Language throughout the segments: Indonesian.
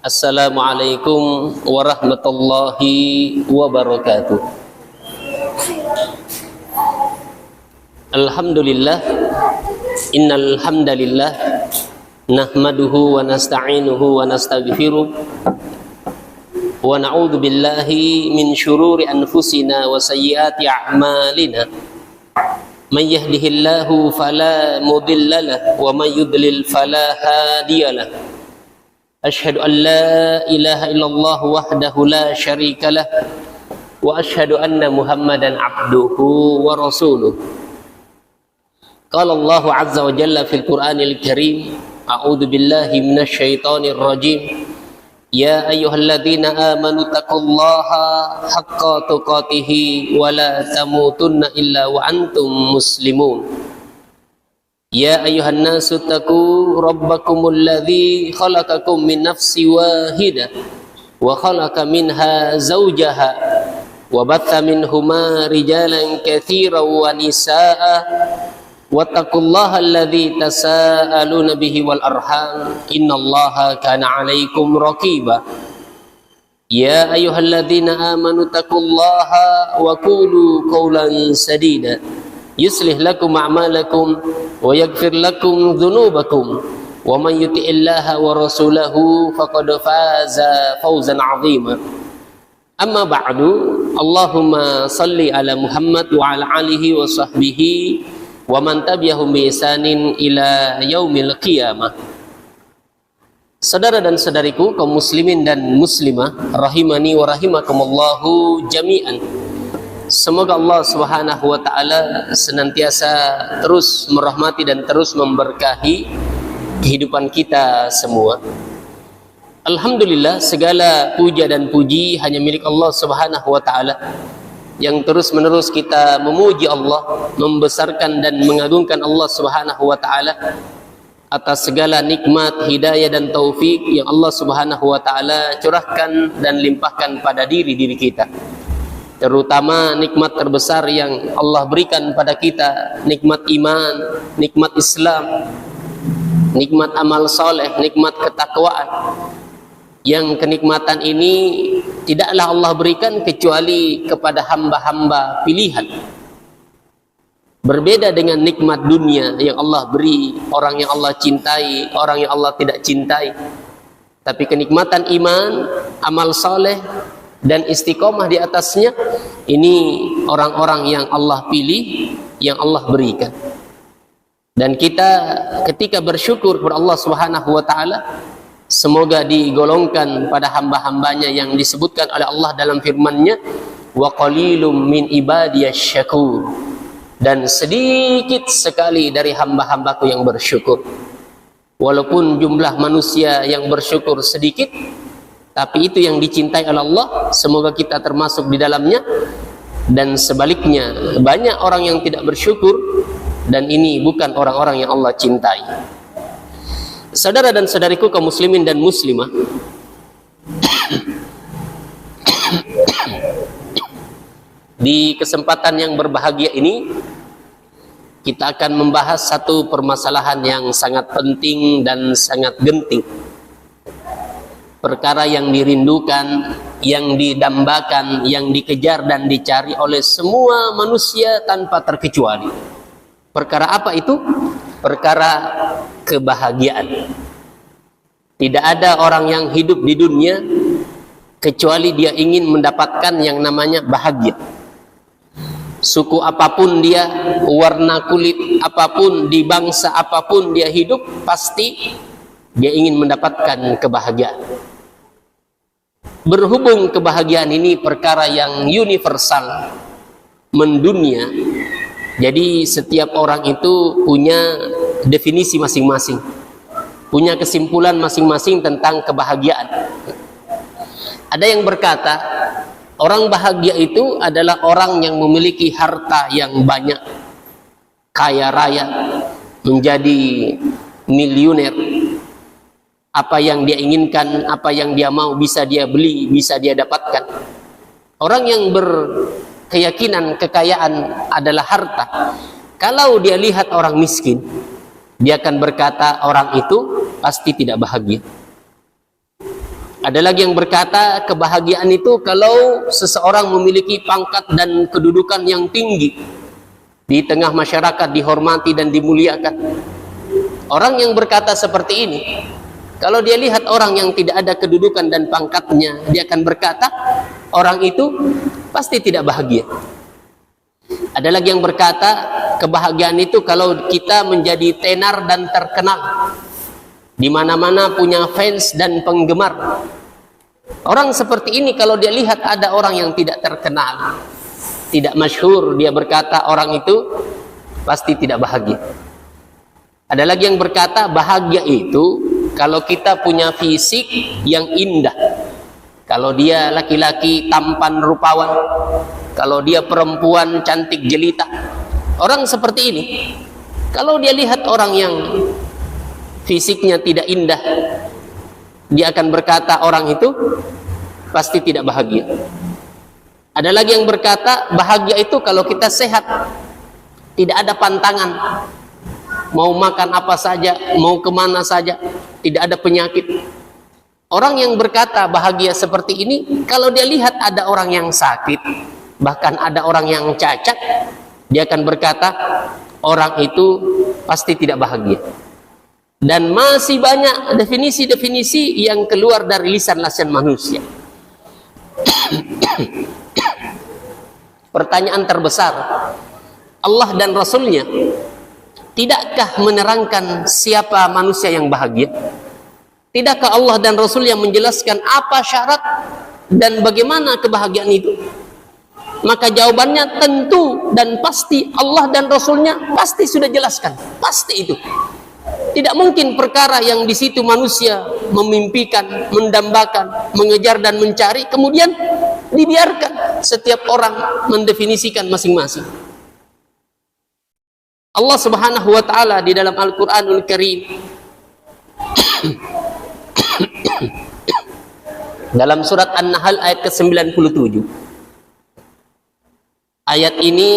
Assalamualaikum warahmatullahi wabarakatuh. Alhamdulillah, innal hamdalillah nahmaduhu wa nasta'inuhu wa nastaghfiruh wa na'udzu billahi min syururi anfusina wa sayyiati a'malina. Man yahdihillahu fala mudilla lahu wa man yudlil fala hadiyalah. Asyhadu an la ilaha illallah wahdahu la syarika lah wa asyhadu anna Muhammadan abduhu wa rasuluh. Qala Allah azza wa jalla fil Qur'anil Karim, a'udzu billahi minasy syaithanir rajim. Ya ayyuhalladzina amanu taqullaha haqqa tuqatih wa la tamutunna illa wa antum muslimun. Ya ayuhan nasu taqu rabbakumul ladzi khalaqakum min nafsin wahidah wa khalaqa minha zawjaha wa batha minhuma rijalan katsiran wa nisaa'a wattaqullaha alladzi tasaaluna bihi wal arham innallaha kana 'alaikum raqiba. Ya ayyuhalladzina amanu taqullaha wa qulu qawlan sadida yuslih lakum a'malakum wa yaghfir lakum dhunubakum wa man yuti'illaha wa rasulahu faqad faza fawzan 'azima. Amma ba'du, Allahumma salli ala Muhammad wa ala alihi wa sahbihi wa man tabi'ahum bi ihsanin ila yaumil qiyamah. Saudara dan saudariku kaum muslimin dan muslimah rahimani wa rahimakumullahu jami'an. Semoga Allah Subhanahu wa taala senantiasa terus merahmati dan terus memberkahi kehidupan kita semua. Alhamdulillah, segala puja dan puji hanya milik Allah Subhanahu wa taala, yang terus-menerus kita memuji Allah, membesarkan dan mengagungkan Allah Subhanahu wa taala atas segala nikmat, hidayah dan taufik yang Allah Subhanahu wa taala curahkan dan limpahkan pada diri kita. Terutama nikmat terbesar yang Allah berikan pada kita, nikmat iman, nikmat Islam, nikmat amal soleh, nikmat ketakwaan. Yang kenikmatan ini tidaklah Allah berikan kecuali kepada hamba-hamba pilihan. Berbeda dengan nikmat dunia yang Allah beri orang yang Allah cintai, orang yang Allah tidak cintai. Tapi kenikmatan iman, amal soleh dan istiqomah di atasnya, ini orang-orang yang Allah pilih, yang Allah berikan. Dan kita ketika bersyukur kepada Allah Subhanahu wa taala, semoga digolongkan pada hamba-hambanya yang disebutkan oleh Allah dalam firman-Nya, wa qalilum min ibadiyasy syakur. Dan sedikit sekali dari hamba-hambaku yang bersyukur. Walaupun jumlah manusia yang bersyukur sedikit, tapi itu yang dicintai oleh Allah, semoga kita termasuk di dalamnya. Dan sebaliknya, banyak orang yang tidak bersyukur, dan ini bukan orang-orang yang Allah cintai. Saudara dan saudariku kaum muslimin dan muslimah, di kesempatan yang berbahagia ini, kita akan membahas satu permasalahan yang sangat penting dan sangat genting. Perkara yang dirindukan, yang didambakan, yang dikejar dan dicari oleh semua manusia tanpa terkecuali. Perkara apa itu? Perkara kebahagiaan. Tidak ada orang yang hidup di dunia kecuali dia ingin mendapatkan yang namanya bahagia. Suku apapun dia, warna kulit apapun, di bangsa apapun dia hidup, pasti dia ingin mendapatkan kebahagiaan. Berhubung kebahagiaan ini perkara yang universal, mendunia, jadi setiap orang itu punya definisi masing-masing, punya kesimpulan masing-masing tentang kebahagiaan. Ada yang berkata, orang bahagia itu adalah orang yang memiliki harta yang banyak, kaya raya, menjadi miliuner. Apa yang dia inginkan, apa yang dia mau bisa dia beli, bisa dia dapatkan. Orang yang berkeyakinan kekayaan adalah harta, kalau dia lihat orang miskin, dia akan berkata orang itu pasti tidak bahagia. Ada lagi yang berkata kebahagiaan itu kalau seseorang memiliki pangkat dan kedudukan yang tinggi di tengah masyarakat, dihormati dan dimuliakan. Orang yang berkata seperti ini, kalau dia lihat orang yang tidak ada kedudukan dan pangkatnya, dia akan berkata orang itu pasti tidak bahagia. Ada lagi yang berkata kebahagiaan itu kalau kita menjadi tenar dan terkenal, di mana-mana punya fans dan penggemar. Orang seperti ini kalau dia lihat ada orang yang tidak terkenal, tidak masyhur, dia berkata orang itu pasti tidak bahagia. Ada lagi yang berkata bahagia itu kalau kita punya fisik yang indah. Kalau dia laki-laki tampan rupawan, kalau dia perempuan cantik jelita. Orang seperti ini, kalau dia lihat orang yang fisiknya tidak indah, dia akan berkata orang itu pasti tidak bahagia. Ada lagi yang berkata bahagia itu kalau kita sehat, tidak ada pantangan, mau makan apa saja, mau kemana saja, tidak ada penyakit. Orang yang berkata bahagia seperti ini kalau dia lihat ada orang yang sakit, bahkan ada orang yang cacat, dia akan berkata orang itu pasti tidak bahagia. Dan masih banyak definisi-definisi yang keluar dari lisan-lisan manusia. Pertanyaan terbesar, Allah dan Rasulnya tidakkah menerangkan siapa manusia yang bahagia? Tidakkah Allah dan Rasul yang menjelaskan apa syarat dan bagaimana kebahagiaan itu? Maka jawabannya tentu dan pasti Allah dan Rasulnya pasti sudah jelaskan. Pasti itu. Tidak mungkin perkara yang di situ manusia memimpikan, mendambakan, mengejar dan mencari, kemudian dibiarkan setiap orang mendefinisikan masing-masing. Allah Subhanahu wa taala di dalam Al-Qur'anul Karim dalam surat An-Nahl ayat ke-97. Ayat ini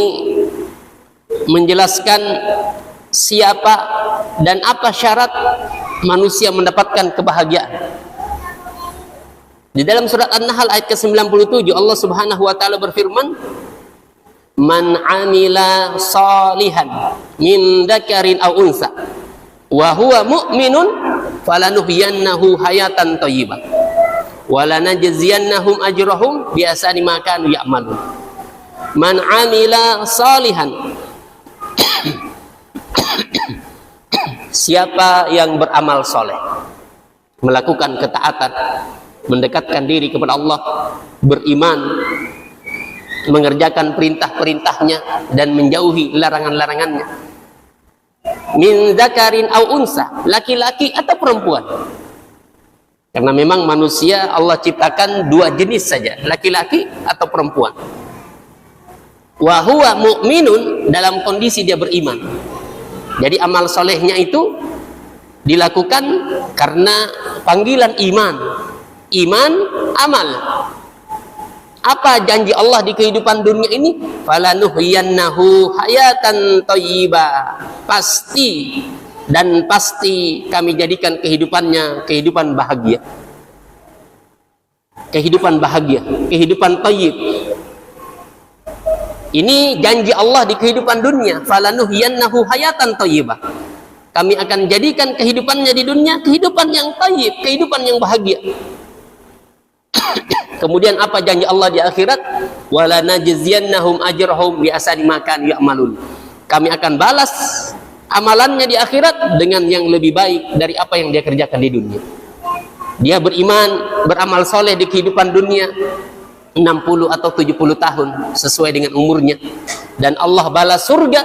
menjelaskan siapa dan apa syarat manusia mendapatkan kebahagiaan. Di dalam surat An-Nahl ayat ke-97 Allah Subhanahu wa taala berfirman, "Man 'amila shalihan min dzakarin aw unsa wa huwa mu'minun falanuhyiyannahu hayatan thayyibah wa lanajziyannahum ajrahum bi ahsani ma kanu ya'malun." Man 'amila shalihan, siapa yang beramal soleh, melakukan ketaatan, mendekatkan diri kepada Allah, beriman, mengerjakan perintah-perintahnya dan menjauhi larangan-larangannya. Min dzakarin aw unsa, laki-laki atau perempuan. Karena memang manusia Allah ciptakan dua jenis saja, laki-laki atau perempuan. Wa huwa mu'minun, dalam kondisi dia beriman. Jadi amal solehnya itu dilakukan karena panggilan iman. Iman, amal. Apa janji Allah di kehidupan dunia ini? Falanuhyiyannahu hayatan thayyibah. Pasti dan pasti kami jadikan kehidupannya kehidupan bahagia. Kehidupan bahagia, kehidupan thayyib. Ini janji Allah di kehidupan dunia. Falanuhyiyannahu hayatan thayyibah. Kami akan jadikan kehidupannya di dunia kehidupan yang thayyib, kehidupan yang bahagia. Kemudian apa janji Allah di akhirat? Wala najziyannahum ajrahum bi ahsani ma kanu ya'malun. Kami akan balas amalannya di akhirat dengan yang lebih baik dari apa yang dia kerjakan di dunia. Dia beriman, beramal soleh di kehidupan dunia 60 atau 70 tahun sesuai dengan umurnya, dan Allah balas surga.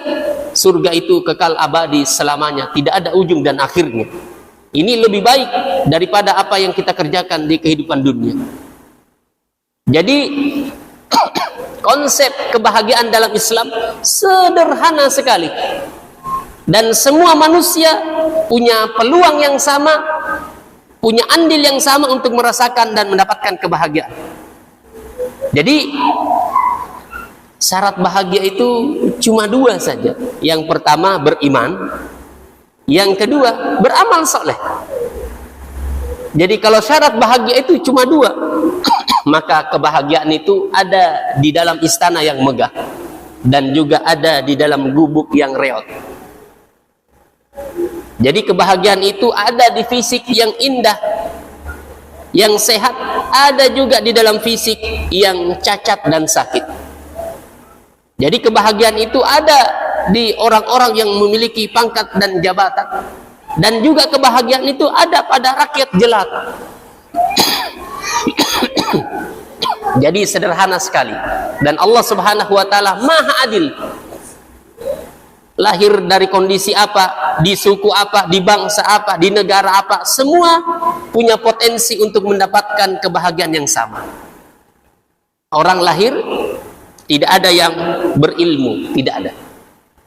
Surga itu kekal abadi selamanya, tidak ada ujung dan akhirnya. Ini lebih baik daripada apa yang kita kerjakan di kehidupan dunia. Jadi konsep kebahagiaan dalam Islam sederhana sekali, dan semua manusia punya peluang yang sama, punya andil yang sama untuk merasakan dan mendapatkan kebahagiaan. Jadi syarat bahagia itu cuma dua saja. Yang pertama beriman, yang kedua beramal soleh. Jadi kalau syarat bahagia itu cuma dua, maka kebahagiaan itu ada di dalam istana yang megah dan juga ada di dalam gubuk yang reot. Jadi kebahagiaan itu ada di fisik yang indah, yang sehat, ada juga di dalam fisik yang cacat dan sakit. Jadi kebahagiaan itu ada di orang-orang yang memiliki pangkat dan jabatan, dan juga kebahagiaan itu ada pada rakyat jelata. Jadi sederhana sekali, dan Allah Subhanahu wa taala Maha Adil. Lahir dari kondisi apa, di suku apa, di bangsa apa, di negara apa, semua punya potensi untuk mendapatkan kebahagiaan yang sama. Orang lahir tidak ada yang berilmu, tidak ada.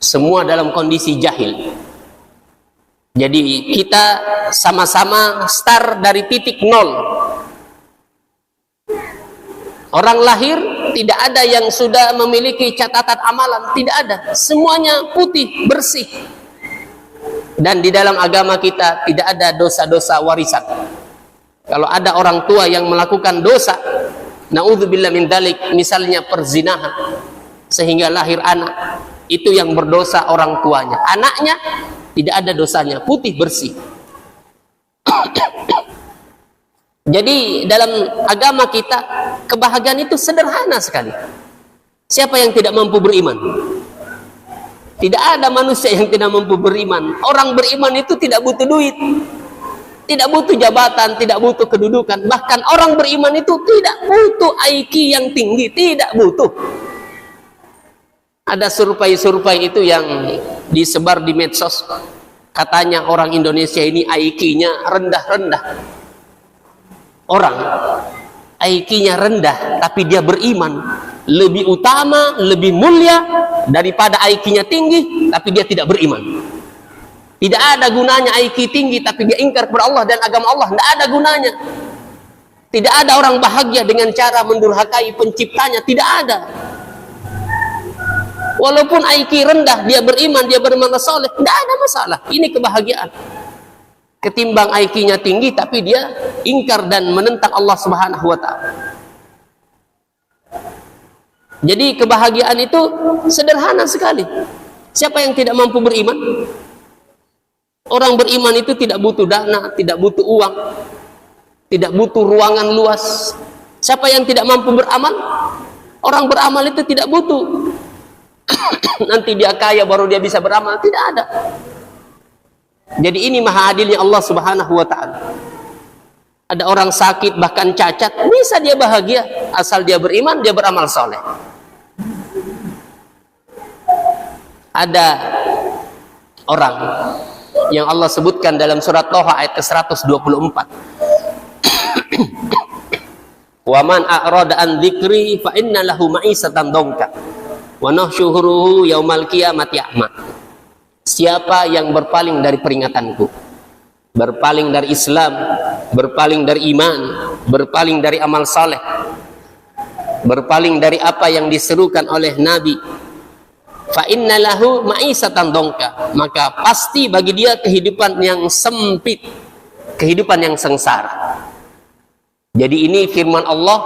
Semua dalam kondisi jahil. Jadi kita sama-sama start dari titik nol. Orang lahir tidak ada yang sudah memiliki catatan amalan, tidak ada. Semuanya putih, bersih. Dan di dalam agama kita tidak ada dosa-dosa warisan. Kalau ada orang tua yang melakukan dosa, naudzubillah min dzalik, misalnya perzinahan, sehingga lahir anak, itu yang berdosa orang tuanya. Anaknya tidak ada dosanya, putih, bersih. Jadi dalam agama kita kebahagiaan itu sederhana sekali. Siapa yang tidak mampu beriman? Tidak ada manusia yang tidak mampu beriman. Orang beriman itu tidak butuh duit, tidak butuh jabatan, tidak butuh kedudukan. Bahkan orang beriman itu tidak butuh IQ yang tinggi, tidak butuh. Ada survei-survei itu yang disebar di medsos. Katanya orang Indonesia ini IQ-nya rendah-rendah. Orang IQ-nya rendah tapi dia beriman, lebih utama, lebih mulia daripada IQ-nya tinggi tapi dia tidak beriman. Tidak ada gunanya IQ tinggi tapi dia ingkar kepada Allah dan agama Allah, tidak ada gunanya. Tidak ada orang bahagia dengan cara mendurhakai penciptanya, tidak ada. Walaupun IQ rendah, dia beriman, dia beramal saleh, tidak ada masalah. Ini kebahagiaan. Ketimbang IQ-nya tinggi tapi dia ingkar dan menentang Allah Subhanahu wa taala. Jadi kebahagiaan itu sederhana sekali. Siapa yang tidak mampu beriman? Orang beriman itu tidak butuh dana, tidak butuh uang, tidak butuh ruangan luas. Siapa yang tidak mampu beramal? Orang beramal itu tidak butuh nanti dia kaya baru dia bisa beramal, tidak ada. Jadi ini maha adilnya Allah Subhanahu wa taala. Ada orang sakit bahkan cacat, bisa dia bahagia asal dia beriman, dia beramal soleh. Ada orang yang Allah sebutkan dalam surat Thaha ayat ke-124. Wa man a'rada an dzikri fa inna lahu ma'isatan dhanka wa nahsyuruhu yaumal qiyamati a'ma. Siapa yang berpaling dari peringatanku, berpaling dari Islam, berpaling dari iman, berpaling dari amal saleh, berpaling dari apa yang diserukan oleh Nabi, fa inna lahu ma'isatan dhanka, maka pasti bagi dia kehidupan yang sempit, kehidupan yang sengsara. Jadi ini firman Allah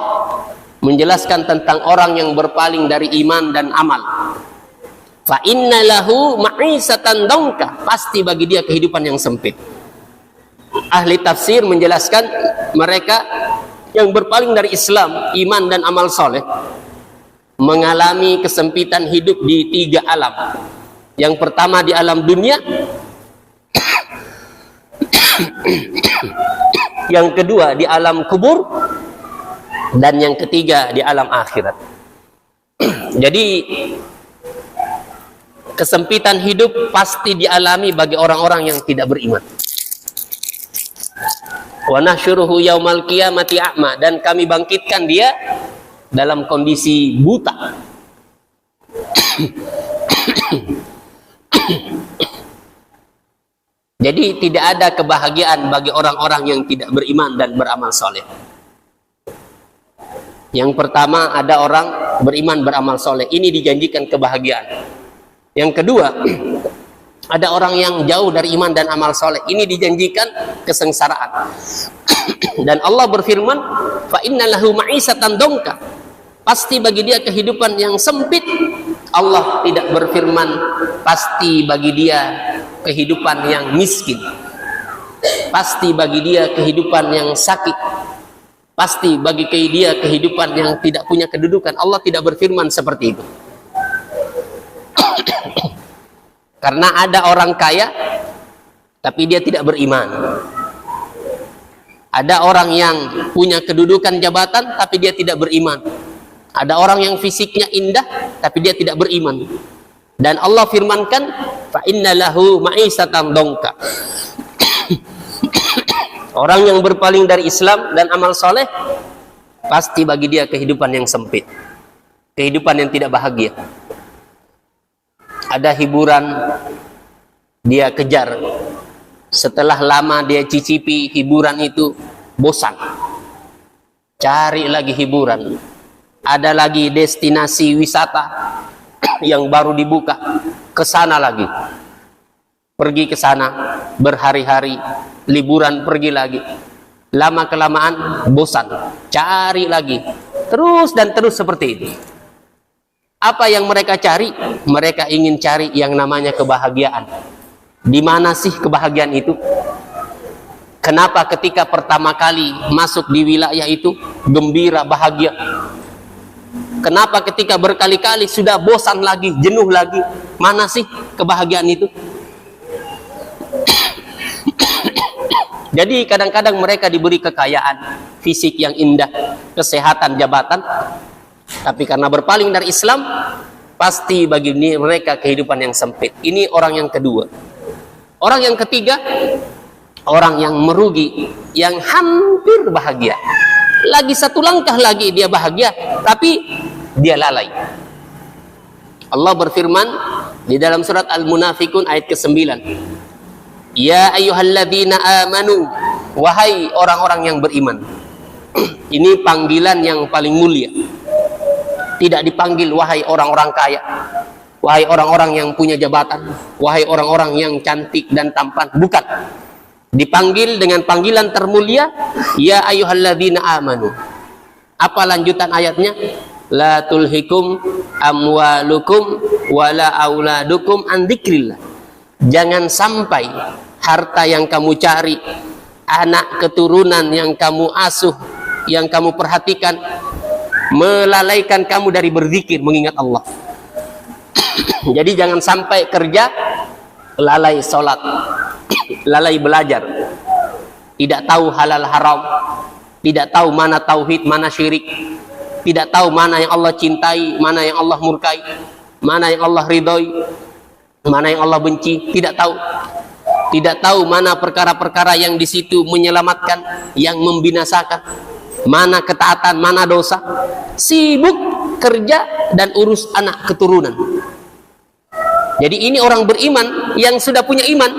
menjelaskan tentang orang yang berpaling dari iman dan amal. Fa inna lahu ma'isatan dhanka, pasti bagi dia kehidupan yang sempit. Ahli tafsir menjelaskan mereka yang berpaling dari Islam, iman dan amal soleh mengalami kesempitan hidup di 3 alam. Yang pertama di alam dunia, yang kedua di alam kubur, dan yang ketiga di alam akhirat. Jadi kesempitan hidup pasti dialami bagi orang-orang yang tidak beriman. Wa nahsyuruhu yaumal qiyamati a'ma, dan kami bangkitkan dia dalam kondisi buta. Jadi tidak ada kebahagiaan bagi orang-orang yang tidak beriman dan beramal soleh. Yang pertama, ada orang beriman beramal soleh, ini dijanjikan kebahagiaan. Yang kedua, Ada orang yang jauh dari iman dan amal soleh, ini dijanjikan kesengsaraan. Dan Allah berfirman, fa inna lahu ma'isatan dongka, pasti bagi dia kehidupan yang sempit. Allah tidak berfirman pasti bagi dia kehidupan yang miskin, pasti bagi dia kehidupan yang sakit, pasti bagi dia kehidupan yang tidak punya kedudukan. Allah tidak berfirman seperti itu. Karena ada orang kaya tapi dia tidak beriman. Ada orang yang punya kedudukan jabatan tapi dia tidak beriman. Ada orang yang fisiknya indah tapi dia tidak beriman. Dan Allah firmankan, fa inna lahu ma'isatan dongka. Orang yang berpaling dari Islam dan amal soleh, pasti bagi dia kehidupan yang sempit, kehidupan yang tidak bahagia. Ada hiburan, dia kejar. Setelah lama dia cicipi hiburan itu, bosan, cari lagi hiburan. Ada lagi destinasi wisata yang baru dibuka, ke sana lagi, pergi ke sana berhari-hari, liburan pergi lagi. Lama kelamaan bosan, cari lagi, terus dan terus seperti itu. Apa yang mereka cari? Mereka ingin cari yang namanya kebahagiaan. Di mana sih kebahagiaan itu? Kenapa ketika pertama kali masuk di wilayah itu gembira, bahagia? Kenapa ketika berkali-kali sudah bosan lagi, jenuh lagi? Mana sih kebahagiaan itu? Jadi kadang-kadang mereka diberi kekayaan, fisik yang indah, kesehatan, jabatan, tapi karena berpaling dari Islam, pasti bagi mereka kehidupan yang sempit. Ini orang yang kedua. Orang yang ketiga, orang yang merugi, yang hampir bahagia. Lagi satu langkah lagi dia bahagia, tapi dia lalai. Allah berfirman di dalam surat Al-Munafikun ayat ke-9. Ya ayyuhalladzina amanu, wahai orang-orang yang beriman. Ini panggilan yang paling mulia. Tidak dipanggil wahai orang-orang kaya, wahai orang-orang yang punya jabatan, wahai orang-orang yang cantik dan tampan. Bukan. Dipanggil dengan panggilan termulia, ya ayyuhalladzina amanu. Apa lanjutan ayatnya? La tulhikum amwalukum wala auladukum an dzikrillah. Jangan sampai harta yang kamu cari, anak keturunan yang kamu asuh, yang kamu perhatikan, melalaikan kamu dari berzikir, mengingat Allah. Jadi jangan sampai kerja lalai sholat, lalai belajar, tidak tahu halal haram, tidak tahu mana tauhid, mana syirik, tidak tahu mana yang Allah cintai, mana yang Allah murkai, mana yang Allah ridhoi, mana yang Allah benci. Tidak tahu. Tidak tahu mana perkara-perkara yang di situ menyelamatkan, yang membinasakan, mana ketaatan, mana dosa. Sibuk kerja dan urus anak keturunan. Jadi ini orang beriman yang sudah punya iman.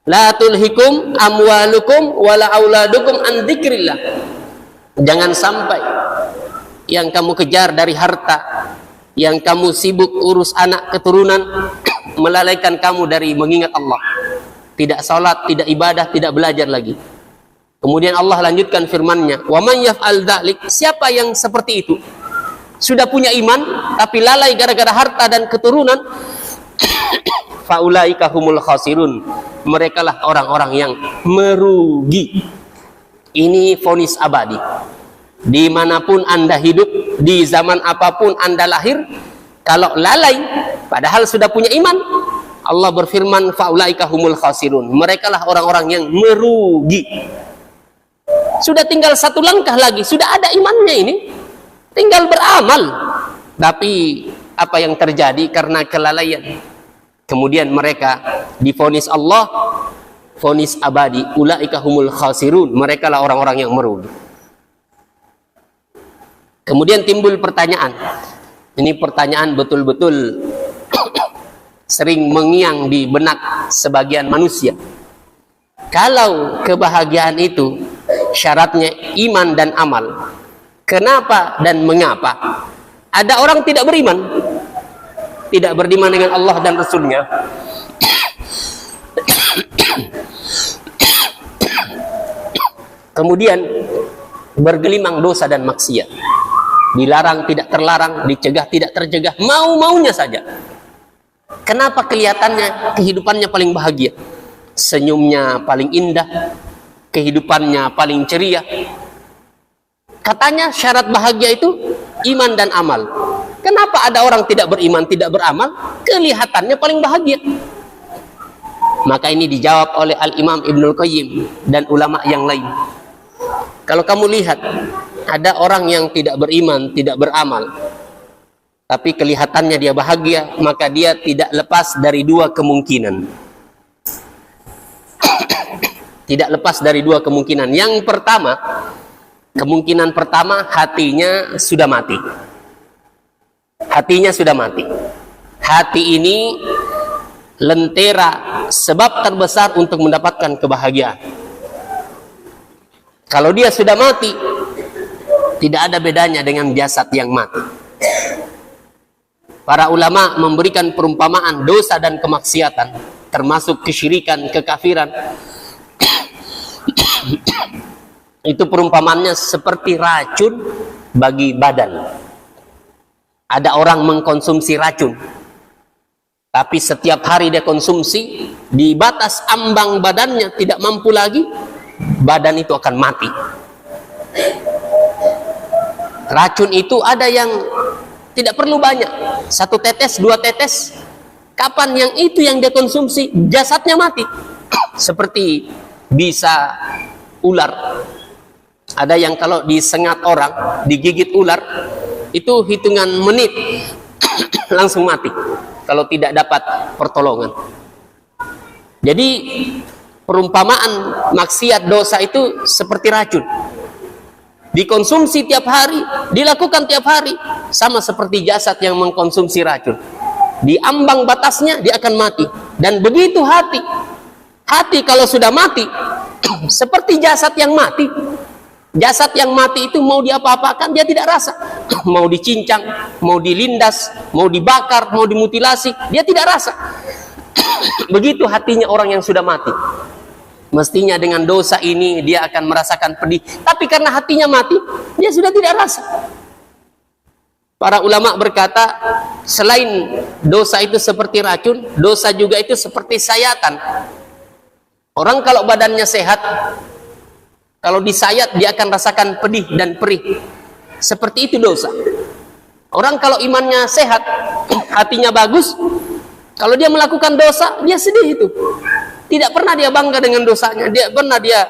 La tulhikum amwalukum wala auladukum an dzikrillah. Jangan sampai yang kamu kejar dari harta, yang kamu sibuk urus anak keturunan, melalaikan kamu dari mengingat Allah. Tidak salat, tidak ibadah, tidak belajar lagi. Kemudian Allah lanjutkan firman-Nya, wa man yaf'al dzalik, siapa yang seperti itu? Sudah punya iman tapi lalai gara-gara harta dan keturunan, faulaika humul khasirun. Merekalah orang-orang yang merugi. Ini vonis abadi. Dimanapun Anda hidup, di zaman apapun Anda lahir, kalau lalai padahal sudah punya iman, Allah berfirman faulaika humul khasirun. Merekalah orang-orang yang merugi. Sudah tinggal satu langkah lagi, sudah ada imannya ini, tinggal beramal. Tapi apa yang terjadi karena kelalaian? Kemudian mereka divonis Allah, vonis abadi, ulaika humul khasirun. Merekalah orang-orang yang merugi. Kemudian timbul pertanyaan. Ini pertanyaan betul-betul sering mengiang di benak sebagian manusia. Kalau kebahagiaan itu syaratnya iman dan amal, kenapa dan mengapa ada orang tidak beriman, tidak beriman dengan Allah dan Rasul-Nya, kemudian bergelimang dosa dan maksiat, dilarang tidak terlarang, dicegah tidak tercegah, mau-maunya saja. Kenapa kelihatannya kehidupannya paling bahagia, senyumnya paling indah, kehidupannya paling ceria? Katanya syarat bahagia itu iman dan amal. Kenapa ada orang tidak beriman, tidak beramal, kelihatannya paling bahagia? Maka ini dijawab oleh Al-Imam Ibnul Qayyim dan ulama yang lain. Kalau kamu lihat, ada orang yang tidak beriman, tidak beramal, tapi kelihatannya dia bahagia, maka dia tidak lepas dari dua kemungkinan. Tidak lepas dari dua kemungkinan. Yang pertama, kemungkinan pertama, hatinya sudah mati. Hatinya sudah mati. Hati ini lentera sebab terbesar untuk mendapatkan kebahagiaan. Kalau dia sudah mati, tidak ada bedanya dengan jasad yang mati. Para ulama memberikan perumpamaan dosa dan kemaksiatan, termasuk kesyirikan, kekafiran. Itu perumpamannya seperti racun bagi badan. Ada orang mengkonsumsi racun, tapi setiap hari dia konsumsi, di batas ambang badannya tidak mampu lagi, badan itu akan mati. Racun itu ada yang tidak perlu banyak, 1 tetes, 2 tetes. Kapan yang itu yang dia konsumsi, jasadnya mati. Seperti bisa ular. Ada yang kalau disengat orang, digigit ular, itu hitungan menit langsung mati kalau tidak dapat pertolongan. Jadi perumpamaan maksiat dosa itu seperti racun, dikonsumsi tiap hari, dilakukan tiap hari, sama seperti jasad yang mengkonsumsi racun. Di ambang batasnya dia akan mati. Dan begitu hati. Hati kalau sudah mati seperti jasad yang mati. Jasad yang mati itu mau diapa-apakan dia tidak rasa. Mau dicincang, mau dilindas, mau dibakar, mau dimutilasi, dia tidak rasa. Begitu hatinya orang yang sudah mati. Mestinya dengan dosa ini dia akan merasakan pedih, tapi karena hatinya mati, dia sudah tidak rasa. Para ulama berkata, selain dosa itu seperti racun, dosa juga itu seperti sayatan. Orang kalau badannya sehat, kalau disayat dia akan rasakan pedih dan perih. Seperti itu dosa. Orang kalau imannya sehat, hatinya bagus, kalau dia melakukan dosa, dia sedih itu. Tidak pernah dia bangga dengan dosanya, dia pernah dia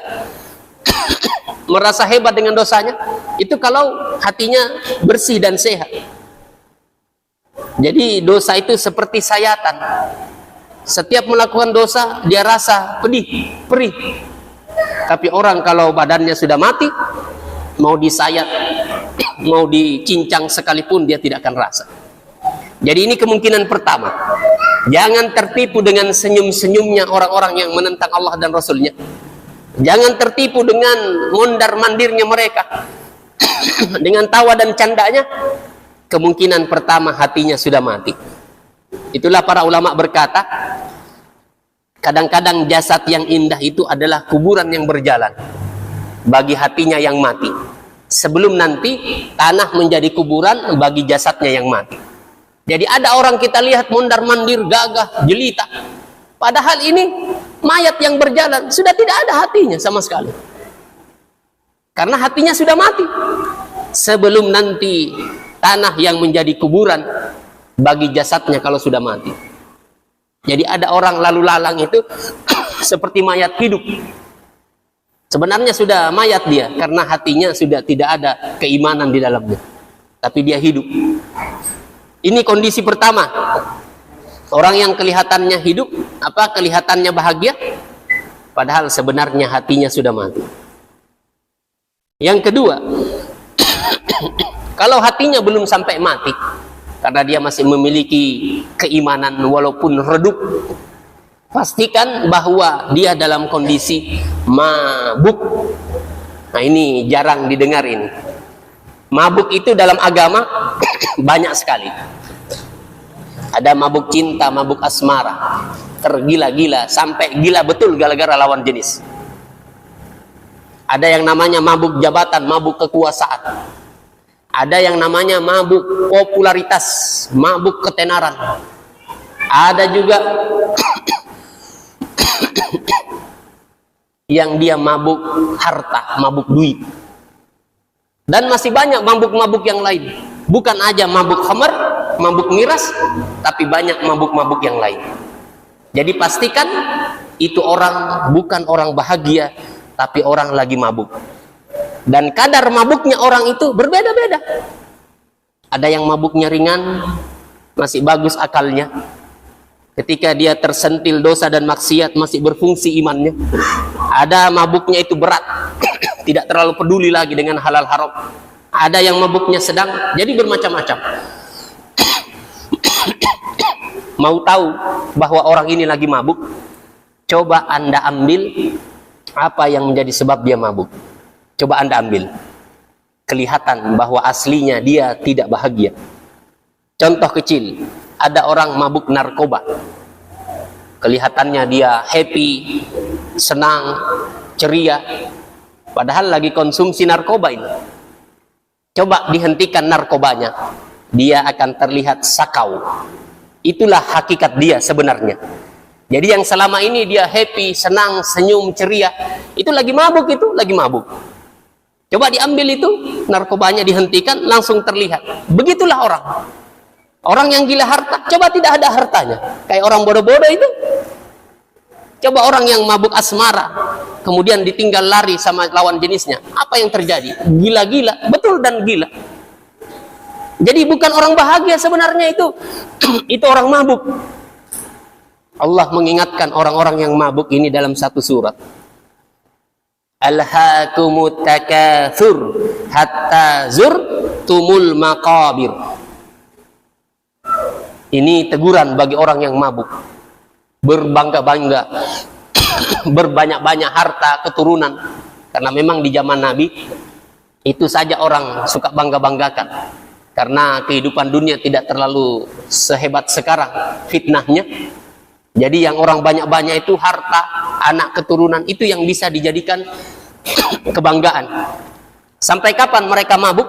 merasa hebat dengan dosanya. Itu kalau hatinya bersih dan sehat. Jadi dosa itu seperti sayatan. Setiap melakukan dosa, dia rasa pedih, perih. Tapi orang kalau badannya sudah mati, mau disayat, mau dicincang sekalipun, dia tidak akan rasa. Jadi ini kemungkinan pertama. Jangan tertipu dengan senyum-senyumnya orang-orang yang menentang Allah dan Rasulnya. Jangan tertipu dengan mondar-mandirnya mereka. Dengan tawa dan candanya. Kemungkinan pertama hatinya sudah mati. Itulah para ulama berkata, kadang-kadang jasad yang indah itu adalah kuburan yang berjalan bagi hatinya yang mati. Sebelum nanti tanah menjadi kuburan bagi jasadnya yang mati. Jadi ada orang kita lihat mondar-mandir, gagah, jelita. Padahal ini mayat yang berjalan, sudah tidak ada hatinya sama sekali. Karena hatinya sudah mati. Sebelum nanti tanah yang menjadi kuburan bagi jasadnya kalau sudah mati. Jadi ada orang lalu lalang itu seperti mayat hidup. Sebenarnya sudah mayat dia, karena hatinya sudah tidak ada keimanan di dalamnya. Tapi dia hidup. Ini kondisi pertama. Orang yang kelihatannya hidup, kelihatannya bahagia, padahal sebenarnya hatinya sudah mati. Yang kedua, kalau hatinya belum sampai mati, karena dia masih memiliki keimanan walaupun redup, pastikan bahwa dia dalam kondisi mabuk. Nah ini jarang didengar ini. Mabuk itu dalam agama banyak sekali. Ada mabuk cinta, mabuk asmara, tergila-gila, sampai gila betul gara-gara lawan jenis. Ada yang namanya mabuk jabatan, mabuk kekuasaan. Ada yang namanya mabuk popularitas, mabuk ketenaran. Ada juga yang dia mabuk harta, mabuk duit. Dan masih banyak mabuk-mabuk yang lain. Bukan aja mabuk khamar, mabuk miras, tapi banyak mabuk-mabuk yang lain. Jadi pastikan itu orang bukan orang bahagia, tapi orang lagi mabuk. Dan kadar mabuknya orang itu berbeda-beda. Ada yang mabuknya ringan, masih bagus akalnya. Ketika dia tersentil dosa dan maksiat, masih berfungsi imannya. Ada mabuknya itu berat, tidak terlalu peduli lagi dengan halal haram. Ada yang mabuknya sedang, jadi bermacam-macam. Mau tahu bahwa orang ini lagi mabuk? Coba Anda ambil apa yang menjadi sebab dia mabuk. Coba Anda ambil. Kelihatan bahwa aslinya dia tidak bahagia. Contoh kecil, ada orang mabuk narkoba. Kelihatannya dia happy, senang, ceria. Padahal lagi konsumsi narkoba ini. Coba dihentikan narkobanya, dia akan terlihat sakau. Itulah hakikat dia sebenarnya. Jadi yang selama ini dia happy, senang, senyum, ceria, itu lagi mabuk, itu lagi mabuk. Coba diambil itu, narkobanya dihentikan, langsung terlihat. Begitulah orang. Orang yang gila harta, coba tidak ada hartanya. Kayak orang bodoh-bodoh itu. Coba orang yang mabuk asmara, kemudian ditinggal lari sama lawan jenisnya. Apa yang terjadi? Gila-gila, betul dan gila. Jadi bukan orang bahagia sebenarnya itu. Itu orang mabuk. Allah mengingatkan orang-orang yang mabuk ini dalam satu surat. Alhaakumut takatsur hatta zurtumul maqabir. Ini teguran bagi orang yang mabuk. Berbangga-bangga, berbanyak-banyak harta, keturunan. Karena memang di zaman Nabi itu saja orang suka bangga-banggakan. Karena kehidupan dunia tidak terlalu sehebat sekarang fitnahnya. Jadi yang orang banyak-banyak itu harta, anak, keturunan, itu yang bisa dijadikan kebanggaan. Sampai kapan mereka mabuk?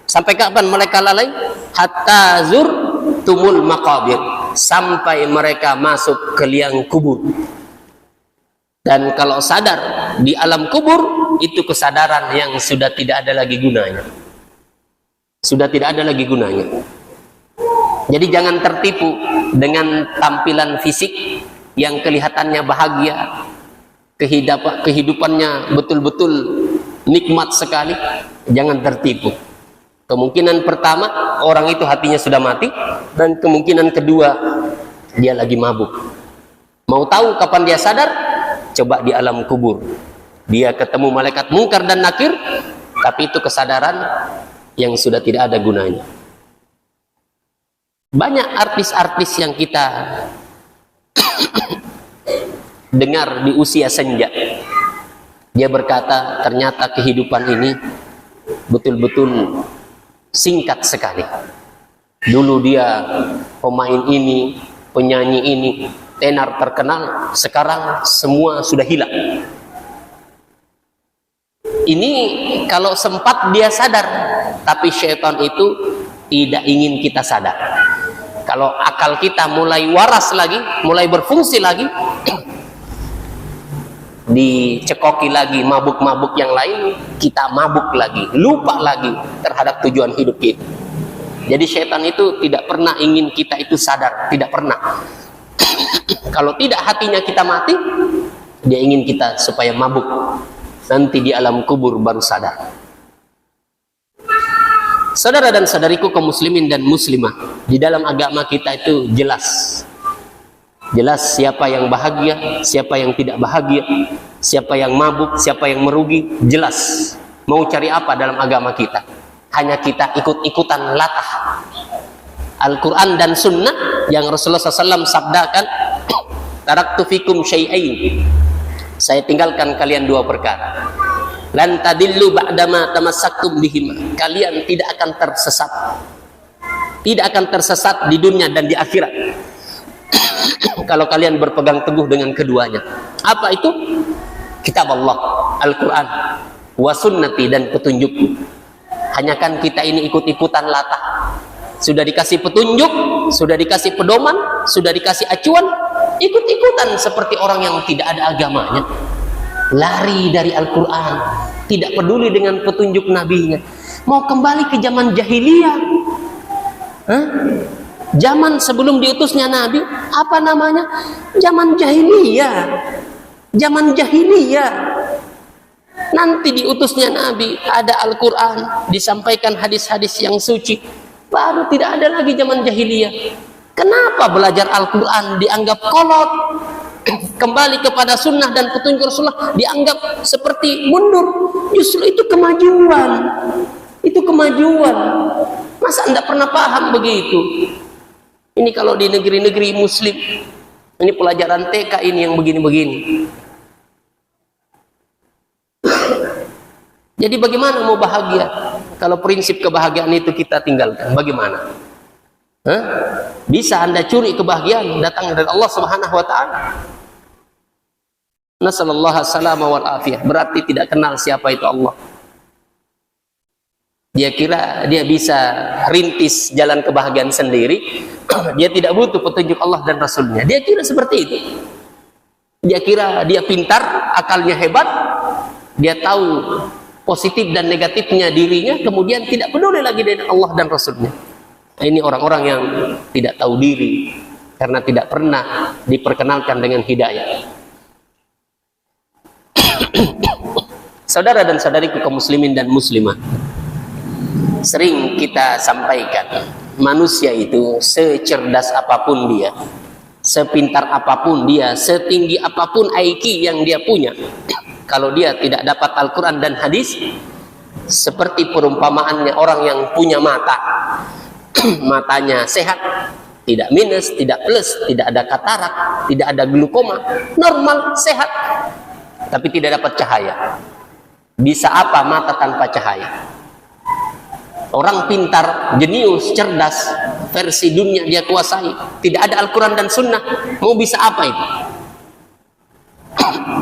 Sampai kapan mereka lalai? Hatta zurtumul maqabir. Sampai mereka masuk ke liang kubur. Dan kalau sadar di alam kubur, itu kesadaran yang sudah tidak ada lagi gunanya. Sudah tidak ada lagi gunanya. Jadi jangan tertipu dengan tampilan fisik yang kelihatannya bahagia, kehidupannya betul-betul nikmat sekali. Jangan tertipu. Kemungkinan pertama, orang itu hatinya sudah mati, dan kemungkinan kedua, dia lagi mabuk. Mau tahu kapan dia sadar? Coba di alam kubur. Dia ketemu malaikat mungkar dan nakir, tapi itu kesadaran yang sudah tidak ada gunanya. Banyak artis-artis yang kita dengar di usia senja. Dia berkata, ternyata kehidupan ini betul-betul singkat sekali. Dulu dia pemain ini, penyanyi ini, tenar terkenal, sekarang semua sudah hilang. Ini kalau sempat dia sadar, tapi syaitan itu tidak ingin kita sadar. Kalau akal kita mulai waras lagi, mulai berfungsi lagi, dicekoki lagi mabuk-mabuk yang lain, kita mabuk lagi, lupa lagi terhadap tujuan hidup kita. Jadi syaitan itu tidak pernah ingin kita itu sadar, tidak pernah. Kalau tidak hatinya kita mati, dia ingin kita supaya mabuk. Nanti di alam kubur baru sadar. Saudara dan saudariku kaum muslimin dan muslimah, di dalam agama kita itu jelas. Jelas siapa yang bahagia, siapa yang tidak bahagia, siapa yang mabuk, siapa yang merugi, jelas. Mau cari apa dalam agama kita? Hanya kita ikut-ikutan latah. Al-Quran dan Sunnah yang Rasulullah SAW sabdakan, taraktu fikum syai'ain. Saya tinggalkan kalian dua perkara. Lan tadillu ba'dama tamassaktum bihima. Kalian tidak akan tersesat. Tidak akan tersesat di dunia dan di akhirat. Kalau kalian berpegang teguh dengan keduanya. Apa itu? kitab Allah, Al-Quran, wa sunnati, dan petunjukku. Hanya kan kita ini ikut-ikutan latah. Sudah dikasih petunjuk, sudah dikasih pedoman, sudah dikasih acuan, ikut-ikutan seperti orang yang tidak ada agamanya. Lari dari Al-Quran, tidak peduli dengan petunjuk nabinya. Mau kembali ke zaman jahiliyah. Zaman sebelum diutusnya Nabi, apa namanya? Zaman jahiliyah. Zaman jahiliyah. Nanti diutusnya Nabi, ada Al-Quran, disampaikan hadis-hadis yang suci, baru tidak ada lagi zaman jahiliyah. Kenapa belajar Al-Quran dianggap kolot? Kembali kepada sunnah dan petunjuk Rasulullah dianggap seperti mundur. Justru itu kemajuan. Itu kemajuan. Masa anda pernah paham begitu? Ini kalau di negeri-negeri muslim, ini pelajaran TK ini yang begini-begini. Jadi bagaimana mau bahagia kalau prinsip kebahagiaan itu kita tinggalkan? Bagaimana? Bisa anda curi kebahagiaan datang dari Allah Subhanahu wa taala? Nasallallahu salama wal afiyah. Berarti tidak kenal siapa itu Allah. Dia kira dia bisa rintis jalan kebahagiaan sendiri. Dia tidak butuh petunjuk Allah dan Rasulnya. Dia kira seperti itu. Dia kira dia pintar, akalnya hebat. Dia tahu positif dan negatifnya dirinya, kemudian tidak peduli lagi dengan Allah dan Rasulnya. Ini orang-orang yang tidak tahu diri karena tidak pernah diperkenalkan dengan hidayah. Saudara dan saudariku kaum muslimin dan muslimah, sering kita sampaikan, manusia itu secerdas apapun dia, sepintar apapun dia, setinggi apapun IQ yang dia punya, kalau dia tidak dapat Al-Quran dan hadis, seperti perumpamaannya orang yang punya mata. Matanya sehat, tidak minus, tidak plus, tidak ada katarak, tidak ada glukoma, normal, sehat, tapi tidak dapat cahaya. Bisa apa mata tanpa cahaya? Orang pintar, jenius, cerdas, versi dunia dia kuasai, tidak ada Al-Quran dan Sunnah, mau bisa apa itu?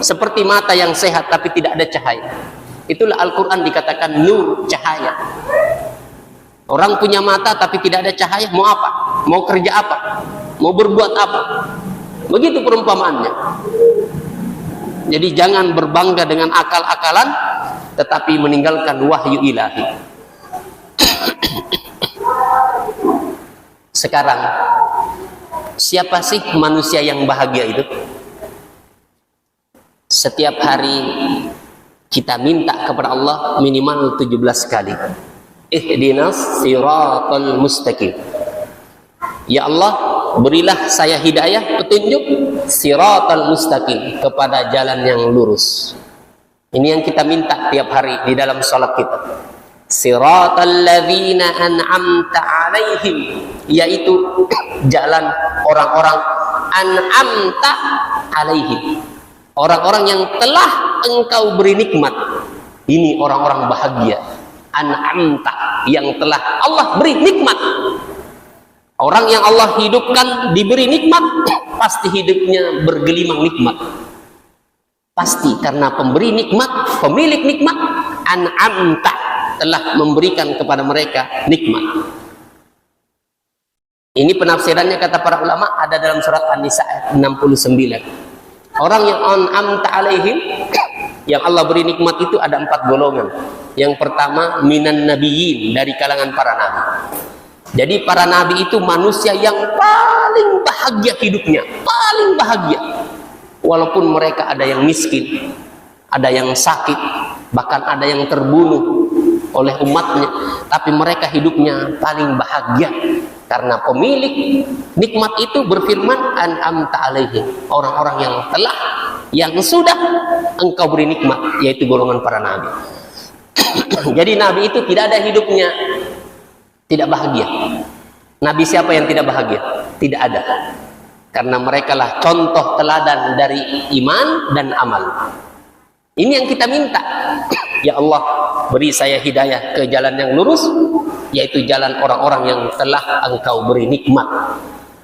Seperti mata yang sehat tapi tidak ada cahaya. Itulah Al-Quran dikatakan nur, cahaya. Orang punya mata tapi tidak ada cahaya, mau apa? Mau kerja apa? Mau berbuat apa? Begitu perumpamaannya. Jadi jangan berbangga dengan akal-akalan, tetapi meninggalkan wahyu ilahi. Sekarang, siapa sih manusia yang bahagia itu? Setiap hari kita minta kepada Allah minimal 17 kali. Ihdinas siratal mustaqim. Ya Allah, berilah saya hidayah, petunjuk siratal mustaqim, kepada jalan yang lurus. Ini yang kita minta tiap hari di dalam salat kita. Siratal ladzina an'amta alaihim, yaitu jalan orang-orang an'amta alaihim, orang-orang yang telah engkau beri nikmat. Ini orang-orang bahagia. An'amta, yang telah Allah beri nikmat. Orang yang Allah hidupkan diberi nikmat, pasti hidupnya bergelimang nikmat. Pasti, karena pemberi nikmat, pemilik nikmat, an'amta, telah memberikan kepada mereka nikmat. Ini penafsirannya kata para ulama ada dalam surat An-Nisa ayat 69. Orang yang an'amta alaihim, yang Allah beri nikmat itu ada 4 golongan. Yang pertama, minan nabiyyin, dari kalangan para nabi. Jadi para nabi itu manusia yang paling bahagia hidupnya, paling bahagia. Walaupun mereka ada yang miskin, ada yang sakit, bahkan ada yang terbunuh oleh umatnya, tapi mereka hidupnya paling bahagia. Karena pemilik nikmat itu berfirman, an'amta alaihim, orang-orang yang sudah engkau beri nikmat, yaitu golongan para nabi. Jadi nabi itu tidak ada hidupnya tidak bahagia. Nabi siapa yang tidak bahagia? Tidak ada. Karena mereka lah contoh teladan dari iman dan amal. Ini yang kita minta. Ya Allah, beri saya hidayah ke jalan yang lurus, yaitu jalan orang-orang yang telah engkau beri nikmat.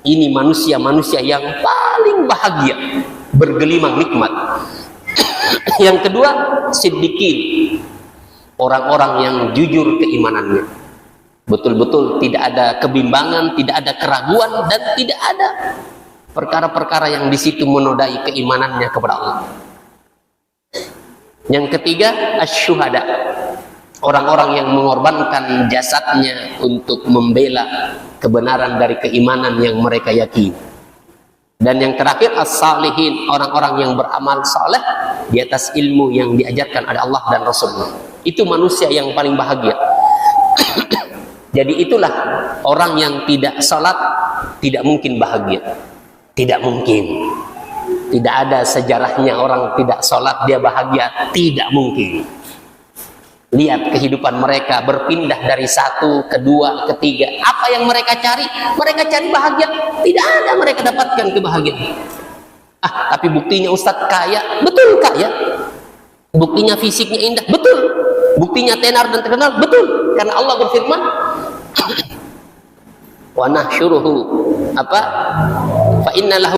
Ini manusia-manusia yang paling bahagia, bergelimang nikmat. Yang kedua, siddiqin, orang-orang yang jujur keimanannya. Betul-betul tidak ada kebimbangan, tidak ada keraguan, dan tidak ada perkara-perkara yang di situ menodai keimanannya kepada Allah. Yang ketiga, asyuhada, orang-orang yang mengorbankan jasadnya untuk membela kebenaran dari keimanan yang mereka yakini. Dan yang terakhir, as-salihin, orang-orang yang beramal saleh di atas ilmu yang diajarkan oleh Allah dan Rasulnya. Itu manusia yang paling bahagia. Jadi itulah orang yang tidak salat tidak mungkin bahagia. Tidak mungkin. Tidak ada sejarahnya orang tidak salat dia bahagia. Tidak mungkin. Lihat kehidupan mereka berpindah dari satu ke dua ke tiga. Apa yang mereka cari? Mereka cari bahagia. Tidak ada mereka dapatkan kebahagiaan. Tapi buktinya Ustadz kaya. Betul kaya. Buktinya fisiknya indah. Betul. Buktinya tenar dan terkenal. Betul. Karena Allah berfirman, wa nahsyuruhu fa inna lahu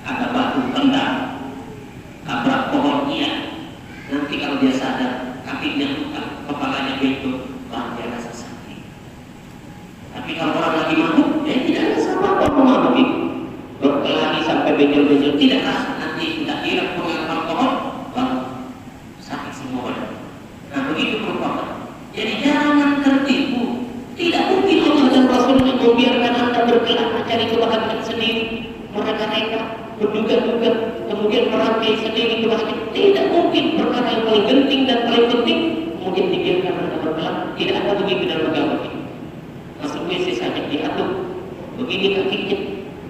ada batu tendang, tabrak pohon, iya. Nanti kalau dia sadar, kakinya luka, kepalanya bentuk, dia rasa sakit. Tapi kalau orang lagi mabuk, tidak rasa apa-apa mabuk itu. Berkelahi sampai benjol-benjol, tidak rasa. Nanti sudah hilang pengalaman pohon, sakit semua badan. Nah begitu perumpamaan. Jadi jangan tertipu. Tidak mungkin Allah dan Rasulnya membiarkan anda berkelana mencari kebahagiaan sendiri. Mereka berduga-duga kemudian merangkai sendiri kebahagiaan. Tidak mungkin. Perkara yang paling penting dan paling penting kemudian dibiarkan anda berkelana. Tidak ada begitu dalam agama ini. Masuk WC saja diatur. Begini kakinya,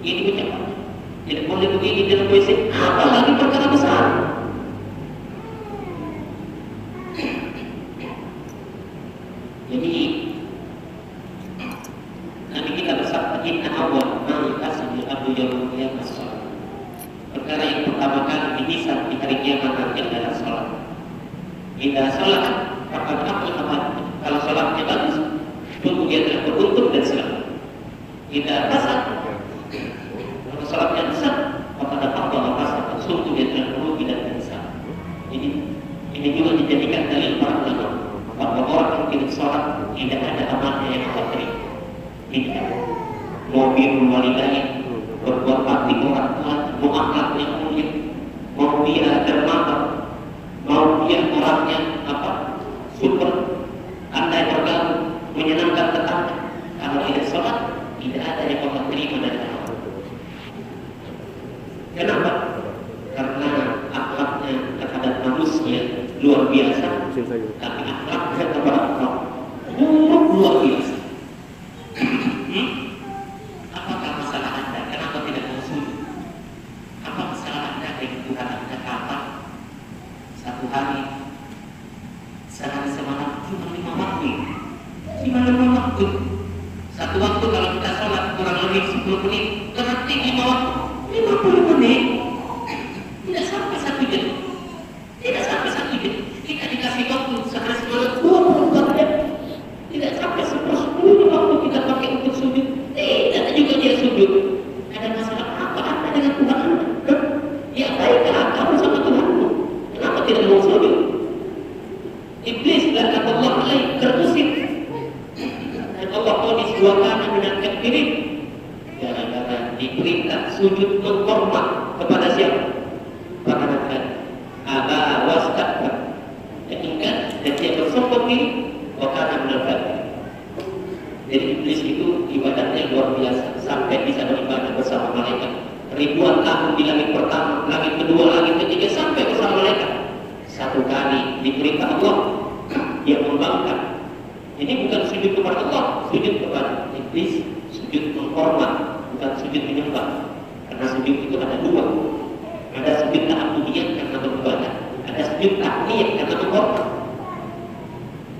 ini ucapannya. Tidak boleh begini dalam WC. Apalagi perkara besar. Jadi Nabi kita bersabda, inna awal ma'ikasabil abdu yawmul qiyamah shalah. Perkara yang pertama kali dihisab di hari kiamat nanti adalah salat. Jika salat akan apa? Kalau salatnya bagus, tentu dia telah beruntung dan selamat. Jika fasad, kalau salatnya rusak, maka dapat bahwa fasad, tentu dia telah merugi dan menyesal. Ini juga dijadikan dalil para ulama bahwa orang yang tidak salat tidak ada amalnya yang Allah terima. Tidak. Mau birrul walidain, berbuat bakti orang tua, mau akhlaknya mulia, mau dia dermawan, mau dia orangnya super, pandai bergaul, menyenangkan tetangga. Kalau tidak sholat, tidak ada yang Allah terima dari Allah. Kenapa? Karena akhlaknya terhadap manusia luar biasa, tapi akhlaknya kepada Allah luar biasa. Apakah masalah anda? Kenapa tidak mau sujud? Apa masalah anda dengan Tuhan anda kapan? Satu hari, sehari semalam cuma 5 waktu. Cuma 5 waktu. Satu waktu kalau kita sholat kurang lebih 10 menit, berarti 5 waktu 50 menit. Tidak sampai 1 jam. Tidak sampai 1 jam. Kita dikasih waktu sehari semalam 24 jam. Tidak sampai 1/10 waktu kita pakai untuk sujud. Tidak juga dia sujud. Ada masalah apa anda dengan Tuhan anda? Ya baiklah kamu sama Tuhanmu. Kenapa tidak mau sujud? Iblis kata Allah alaih terusir. Dan Allah tulis dua kali menangkap diri. Gara-gara diperintah sujud menghormat kepada siapa? Para nabi. Aba wastakbar. Keingkat dan dia bersombong diri. Wakana menangkap. Jadi iblis itu ibadahnya luar biasa sampai bisa beribadah bersama malaikat ribuan tahun di langit pertama, langit kedua, langit ketiga. perintah Allah, dia membangkang. Ini bukan sujud kepada Allah, sujud kepada iblis, sujud menghormat, bukan sujud menyembah. Karena sujud itu ada dua. Ada sujud ta'abudiyah karena beribadah, ada sujud tahliyah karena menghormat.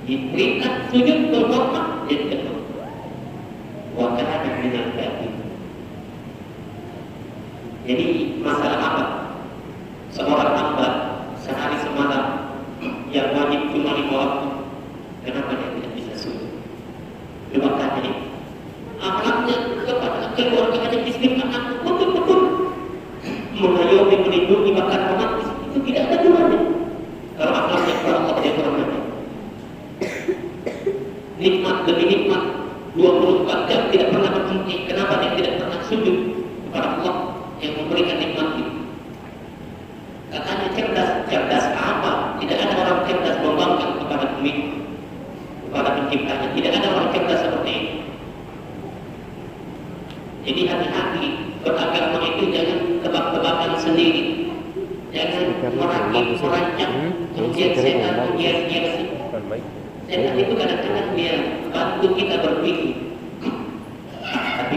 Diperintah sujud menghormat, dia tidak mau. Wa kana minal kafirin. Jadi masalah apa? Seorang hamba sehari semalam yang wajib cuma 5 waktu, kenapa dia tidak bisa sujud? Coba tanya, akhlaknya kepada keluarganya, istri anak betul-betul mengayomi, melindungi, bahkan romantis, itu tidak ada gunanya. Kalau akhlaknya kepada Allah dia berhormat. Nikmat demi nikmat 24 jam tidak pernah berhenti. Kenapa dia tidak pernah sujud kepada Allah yang memberikan nikmat itu? Katanya cerdas, cerdas apa? Tidak ada orang cerdas membangkang kepada bumi, kepada penciptanya. Tidak ada orang cerdas seperti ini. Jadi hati-hati, beragama itu jangan tebak-tebakan sendiri, jangan merancang, kemudian setan menghias-hiasi. Setan itu kadang-kadang dia bantu kita berpikir, tapi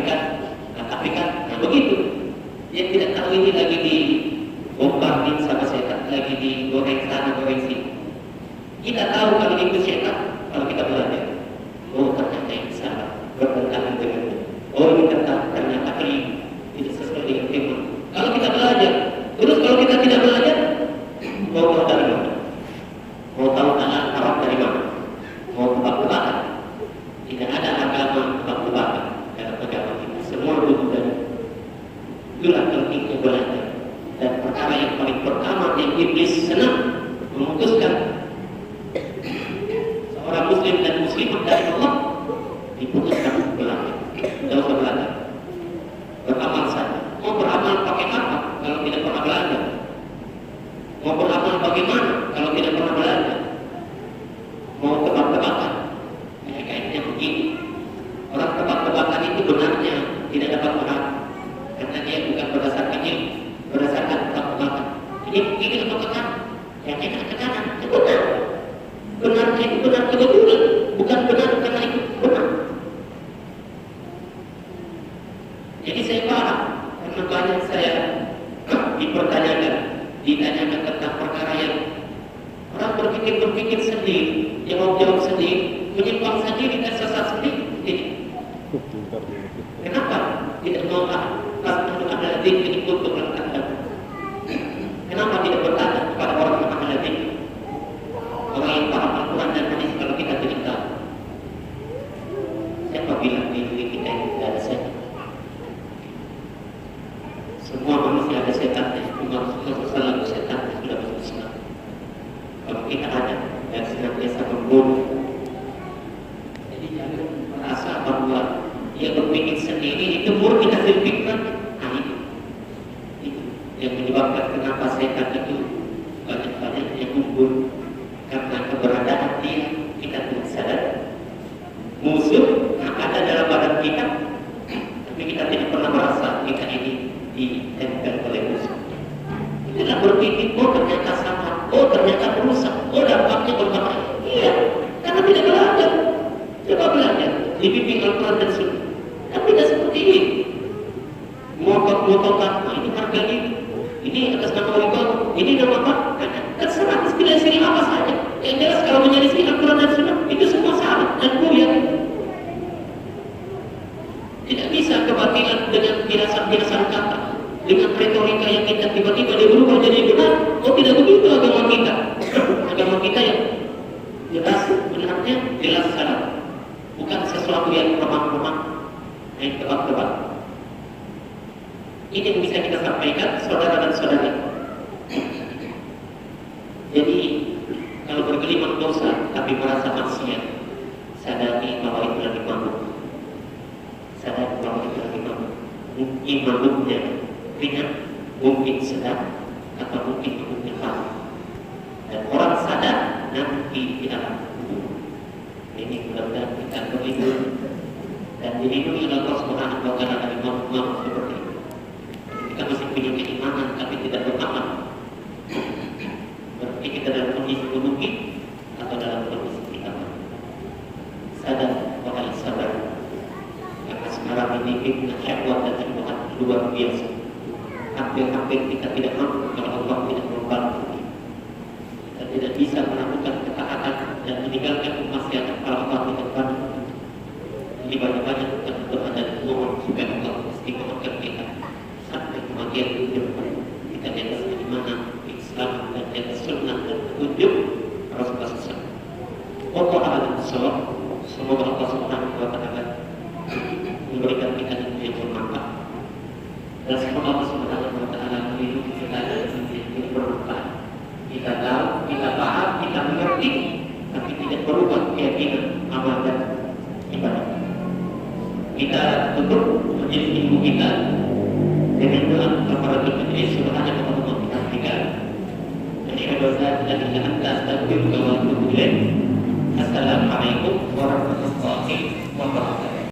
kan, begitu. Dia tidak tahu ini lagi dibombardir sama setan, lagi digoreng sana, goreng sini. Kita tahu kalau itu setan, kalau kita belajar, oh ternyata ini salah, bertentangan dengannya. Oh ini ternyata keliru, tidak sesuai dengan firman. Kalau kita belajar, terus kalau kita tidak belajar, mau tahu dari mana? Mau tahu Arab dari mana? Mau tebak-tebakan? Tidak ada agama tebak-tebakan dalam agama kita. Semua duduk dari itulah pentingnya belajar. Dan perkara yang paling pertama yang iblis senang memutuskan seorang muslim dan muslimah dari Allah diputuskan belajar. Tidak usah belajar, beramal saja. Mau beramal pakai apa kalau tidak pernah belajar? Mau beramal bagaimana kalau tidak pernah belajar? Mau tebak-tebakan? Kayaknya begini. Orang tebak-tebakan itu benarnya tidak dapat benar, karena dia bukan berdasarkan ilmu, berdasarkan tebak-tebakan. Ini begini atau ke kanan? Yang enak ke kanan, itu benar. Benarnya itu benar kebetulan, bukan benar karena itu benar. Jadi saya paham, karena banyak saya ditanyakan tentang perkara yang orang berpikir sendiri, jawab sendiri, menyimpang sendiri dan sesat sendiri. Jadi, kenapa tidak mau ada zikir untuk melakukan? Kenapa tidak bertanya kepada orang yang ada zikir? Orang yang paham Al-Quran dan hadis kalau kita tidak tahu. Siapa bilang diri kita ini tidak ada setan? Semua manusia ada setannya. Rasulullah SAW setannya sudah masuk Islam. Kalau kita ada dan senantiasa membunuh, jadi jangan merasa bahwa dia berpikir sendiri itu murni hasil pikiran. Nah itu yang menyebabkan kenapa setan itu banyak-banyaknya kumpul, karena keberadaan dia kita tidak sadar. Musuh ada dalam badan kita, tapi kita tidak pernah merasa kita ini ditempel oleh musuh. Itulah berpikir, oh ternyata sama, oh ternyata merusak, oh dampaknya berbahaya. Iya, karena tidak belajar. Coba belajar, dibimbing Al-Quran dan Sunnah. Tapi tidak seperti ini. Motokan, ini harga ini atas nama wibawa, ini nama apa? Terserah inspirasi apa saja. Yang jelas kalau menyelisih Al-Quran dan Sunnah itu semua salah dan buyar. Tidak bisa kebatilan dengan biasa-biasa kata, dengan retorika yang kita tiba-tiba dia berubah jadi benar. Oh tidak begitu agama kita. Agama kita yang jelas benarnya jelas salah, bukan sesuatu yang remang-remang, yang tebak-tebak. Ini yang bisa kita sampaikan saudara dan saudari. Jadi kalau bergelimang dosa tapi merasa maksiat, sadari bahwa itu lagi mabuk. Sadari bahwa itu lagi mabuk. Mungkin mabuknya ringan, mungkin sedang, atau mungkin mabuknya parah. Dan orang sadar nanti di alam kubur. Ini mudah-mudahan kita berlindung dan dilindungi oleh Allah Subhanahu wa Ta'ala dari mabuk-mabuk seperti itu. Kita masih punya keimanan tapi tidak beramal, berarti kita dalam kondisi mungkin sadar wahai sabar, karena sekarang ini fitnah syahwat dan syubhat luar biasa. Hampir-hampir kita tidak mampu kalau Allah tidak membantu. Kita tidak bisa melakukan ketaatan dan meninggalkan kemaksiatan kalau Allah tidak bantu. Jadi banyak-banyak kita berdoa dan mohon supaya Allah istiqomahkan kita sampai kematian hidup. Kita di atas keimanan, Islam dan di atas sunnah dan petunjuk Rasulullah SAW. Allah a'lam bishawab. Semoga Allah Subhanahu wa taala memberikan kita ilmu yang bermanfaat. Dan semoga Allah Subhanahu wa taala melindungi kita dari ilmu yang bermanfaat. Kita tahu, kita paham, kita mengerti, tapi tidak berubah keyakinan, amal dan ibadah. Kita tutup menjadi ilmu kita dengan doa kepada kita menjadi subhanahu wa ta'ala kita. Asyhadu an la ilaha illa anta astaghfiruka wa atubu ilaik. Assalamualaikum warahmatullahi wabarakatuh.